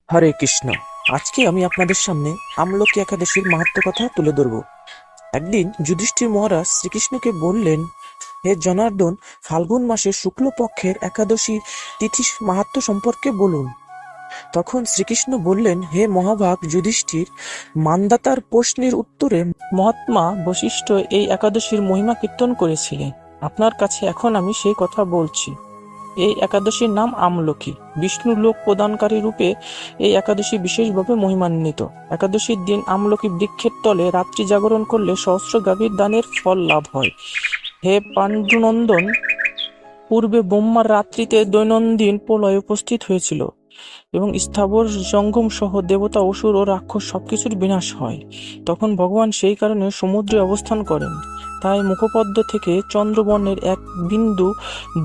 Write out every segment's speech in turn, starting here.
হরে কৃষ্ণ। আজকে আমি আপনাদের সামনে আমলকি একাদশীর মাহাত্ম্য কথা তুলে ধরব। একদিন যুধিষ্ঠির মহারাজ শ্রীকৃষ্ণকে বললেন, হে জনার্দন, ফাল্গুন মাসের শুক্লপক্ষের একাদশী তিথি মাহাত্ম্য সম্পর্কে বলুন। তখন শ্রীকৃষ্ণ বললেন, হে মহাভাগ যুধিষ্ঠির, মান্ধাতার প্রশ্নের উত্তরে মহাত্মা বশিষ্ঠ এই একাদশীর মহিমা কীর্তন করেছিলেন। আপনার কাছে এখন আমি সেই কথা বলছি। এই একাদশীর নাম আমলকি। বিষ্ণু লোক প্রদানকারী রূপে এই একাদশী বিশেষভাবে মহিমান্বিত। একাদশীর দিন আমলকি বৃক্ষের তলে রাত্রি জাগরণ করলে সহস্র গাভীর দানের ফল লাভ হয়। হে পাণ্ডুনন্দন, পূর্বে ব্রহ্মার রাত্রিতে দৈনন্দিন প্রলয় উপস্থিত হয়েছিল এবং স্থাবর জঙ্গম সহ দেবতা, অসুর ও রাক্ষস সবকিছুর বিনাশ হয়। তখন ভগবান সেই কারণে সমুদ্রে অবস্থান করেন। তাই মুখপদ্ম থেকে চন্দ্রবর্ণের এক বিন্দু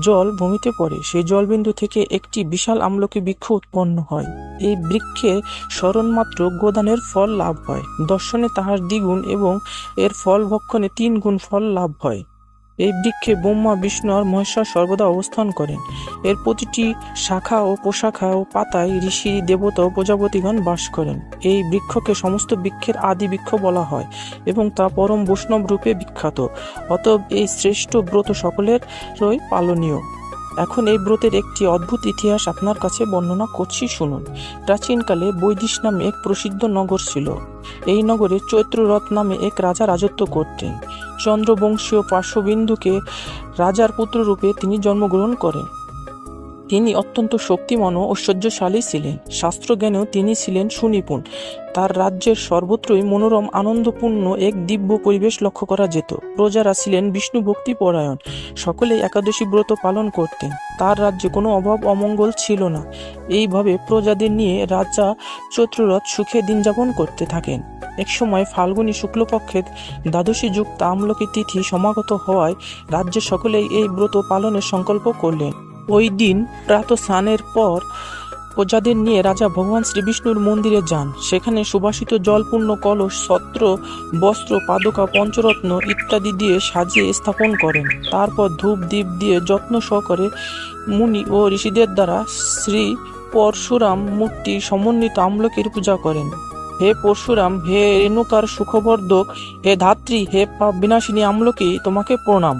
জল ভূমিতে পড়ে। সেই জলবিন্দু থেকে একটি বিশাল আমলকি বৃক্ষ উৎপন্ন হয়। এই বৃক্ষে স্মরণমাত্র গোদানের ফল লাভ হয়। দর্শনে তাহার দ্বিগুণ এবং এর ফল ভক্ষণে 3 গুণ ফল লাভ হয়। এই বৃক্ষে ব্রহ্মা, বিষ্ণু আর মহেশ্বর সর্বদা অবস্থান করেন। এর প্রতিটি শাখা ও প্রশাখা ও পাতায় ঋষি, দেবতা ও প্রজাপতিগণ বাস করেন। এই বৃক্ষকে সমস্ত বৃক্ষের আদি বৃক্ষ বলা হয় এবং তা পরম বৈষ্ণব রূপে বিখ্যাত। অতএব এই শ্রেষ্ঠ ব্রত সকলেরই পালনীয়। এখন এই ব্রতের একটি অদ্ভুত ইতিহাস আপনার কাছে বর্ণনা করছি, শুনুন। প্রাচীনকালে বৈদিশ নামে এক প্রসিদ্ধ নগর ছিল। এই নগরে চৈত্ররথ নামে এক রাজা রাজত্ব করতেন। চন্দ্রবংশীয় পার্শ্ববিন্দুকে রাজার পুত্ররূপে তিনি জন্মগ্রহণ করেন। তিনি অত্যন্ত শক্তিমান ও ঐশ্বর্যশালী ছিলেন। শাস্ত্রজ্ঞানেও তিনি ছিলেন সুনিপুণ। তার রাজ্যের সর্বত্রই মনোরম আনন্দপূর্ণ এক দিব্য পরিবেশ লক্ষ্য করা যেত। প্রজারা ছিলেন বিষ্ণু ভক্তি পরায়ণ। সকলেই একাদশী ব্রত পালন করতেন। তার রাজ্যে কোনো অভাব অমঙ্গল ছিল না। এইভাবে প্রজাদের নিয়ে রাজা চৈত্ররথ সুখে দিন যাপন করতে থাকেন। একসময় ফাল্গুনী শুক্লপক্ষের দ্বাদশী যুক্ত আমলকি তিথি সমাগত হওয়ায় রাজ্যের সকলেই এই ব্রত পালনের সংকল্প করলেন। ওই দিন প্রাতঃ স্নানের পর প্রজাদের নিয়ে রাজা ভগবান শ্রীবিষ্ণুর মন্দিরে যান। সেখানে সুবাসিত জলপূর্ণ কলস, ছত্র, বস্ত্র, পাদুকা, পঞ্চরত্ন ইত্যাদি দিয়ে সাজিয়ে স্থাপন করেন। তারপর ধূপ দীপ দিয়ে যত্ন সহকারে মুনি ও ঋষিদের দ্বারা শ্রী পরশুরাম মূর্তি সমন্বিত আমলকির পূজা করেন। হে পরশুরাম, হে রেণুকার সুখবর্ধক, হে ধাত্রী, হে পাপ বিনাশিনী আমলকি, তোমাকে প্রণাম।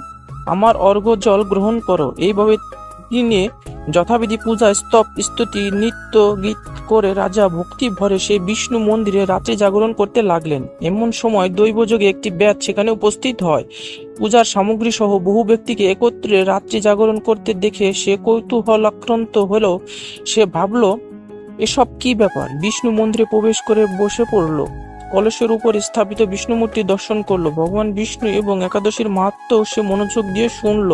আমার অর্ঘ্য জল গ্রহণ করো। এইভাবে তিনি যথাবিধি পূজা, স্তব, স্তুতি, নৃত্য গীত করে রাজা ভক্তি ভরে সেই বিষ্ণু মন্দিরে রাত্রি জাগরণ করতে লাগলেন। এমন সময় দৈবযোগে একটি ব্যাধ সেখানে উপস্থিত হয়। পূজার সামগ্রী সহ বহু ব্যক্তিকে একত্রে রাত্রি জাগরণ করতে দেখে সে কৌতূহলাক্রান্ত হলো। সে ভাবল, এসব কি ব্যাপার? বিষ্ণু মন্দিরে প্রবেশ করে বসে পড়ল। কলসের উপর স্থাপিত বিষ্ণু মূর্তি দর্শন করলো। ভগবান বিষ্ণু এবং একাদশীর মাহাত্ম্য সে মনোযোগ দিয়ে শুনল।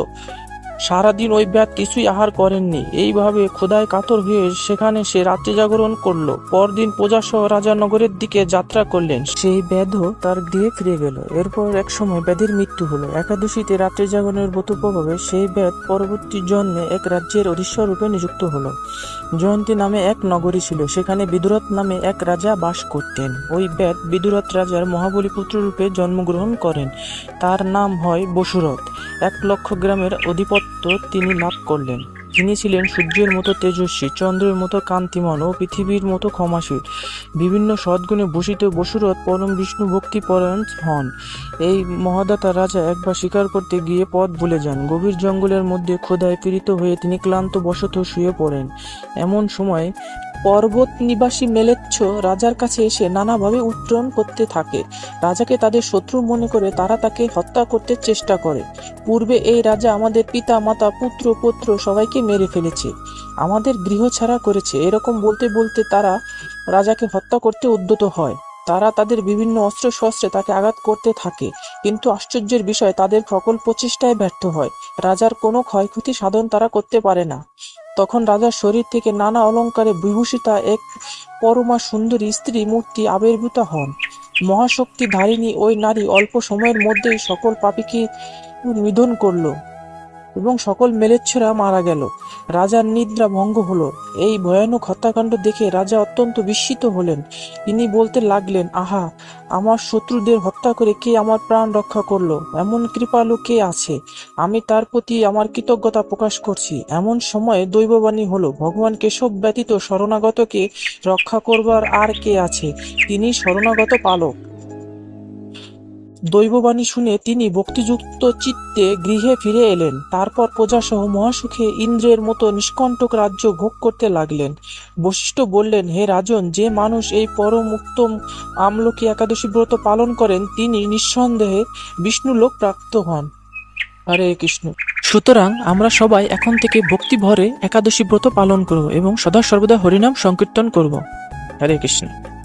সারাদিন ওই ব্যাধ কিছুই আহার করেননি। এইভাবে ক্ষুধায় কাতর হয়ে সেখানে সে রাত্রি জাগরণ করলো। পরদিন প্রজা সহ রাজা নগরের দিকে যাত্রা করলেন। সেই ব্যাধও তার গৃহে ফিরে গেল। এরপর এক সময় ব্যাধের মৃত্যু হলো। একাদশীতে রাত্রি জাগরণের ব্রত প্রভাবে সেই ব্যাধ পরবর্তী জন্মে এক রাজ্যের অধীশ্বর রূপে নিযুক্ত হলো। জয়ন্তী নামে এক নগরী ছিল। সেখানে বিদুরথ নামে এক রাজা বাস করতেন। ওই ব্যাধ বিদুরথ রাজার মহাবলী পুত্র রূপে জন্মগ্রহণ করেন। তার নাম হয় বসুরথ। 1,00,000 গ্রামের আধিপত্য তিনি লাভ করলেন। তিনি ছিলেন সূর্যের মতো তেজস্বী, চন্দ্রের মতো কান্তিমান ও পৃথিবীর মতো ক্ষমাশীল। বিভিন্ন সদ্গুণে ভূষিত বসুরথ পরম বিষ্ণু ভক্তি পরায়ণ হন। এই মহাদাতা রাজা একবার শিকার করতে গিয়ে পথ ভুলে যান। গভীর জঙ্গলের মধ্যে ক্ষুধায় পীড়িত হয়ে তিনি ক্লান্ত বশত শুয়ে পড়েন। এমন সময় পর্বত নিবাসী মেলেচ্ছ রাজার কাছে এসে নানাভাবে উৎপীড়ন করতে থাকে। রাজাকে তাদের শত্রু মনে করে তারা তাকে হত্যা করতে চেষ্টা করে। পূর্বে এই রাজা আমাদের পিতা, মাতা, পুত্র, পৌত্র সবাইকে মেরে ফেলেছে, আমাদের গৃহ ছাড়া করেছে। এরকম বলতে বলতে তারা রাজাকে হত্যা করতে উদ্যত হয়। তারা তাদের বিভিন্ন অস্ত্র শস্ত্রে তাকে আঘাত করতে থাকে, কিন্তু আশ্চর্যের বিষয় তাদের সকল প্রচেষ্টায় ব্যর্থ হয়। রাজার কোনো ক্ষয়ক্ষতি সাধন তারা করতে পারে না। তখন রাজার শরীর থেকে নানা অলঙ্কারে বিভূষিতা এক পরমা সুন্দরী স্ত্রী মূর্তি আবির্ভূত হন। মহাশক্তি ধারিণী ওই নারী অল্প সময়ের মধ্যেই সকল পাপীকে নিধন করল। এবং সকল মেলেচ্ছেরা মারা গেল। রাজার নিদ্রা ভঙ্গ হলো। এই ভয়ানক হত্যাকাণ্ড দেখে রাজা অত্যন্ত বিস্মিত হলেন। তিনি বলতে লাগলেন, আহা, আমার শত্রুদের হত্যা করে কে আমার প্রাণ রক্ষা করলো? এমন কৃপালু কে আছে? আমি তার প্রতি আমার কৃতজ্ঞতা প্রকাশ করছি। এমন সময়ে দৈববাণী হলো, ভগবান কেশব ব্যতীত শরণাগতকে রক্ষা করবার আর কে আছে? তিনি শরণাগত পালক। দৈববাণী শুনে তিনি ভক্তিযুক্ত চিত্তে গৃহে ফিরে এলেন। তারপর প্রজাসহ মহাসুখে ইন্দ্রের মতো নিষ্কণ্টক রাজ্য ভোগ করতে লাগলেন। বশিষ্ঠ বললেন, হে রাজন, যে মানুষ এই পরম উত্তম আমলকি একাদশী ব্রত পালন করেন তিনি নিঃসন্দেহে বিষ্ণুলোক প্রাপ্ত হন। হরে কৃষ্ণ। সুতরাং আমরা সবাই এখন থেকে ভক্তি ভরে একাদশী ব্রত পালন করব এবং সদা সর্বদা হরিনাম সংকীর্তন করব। হরে কৃষ্ণ।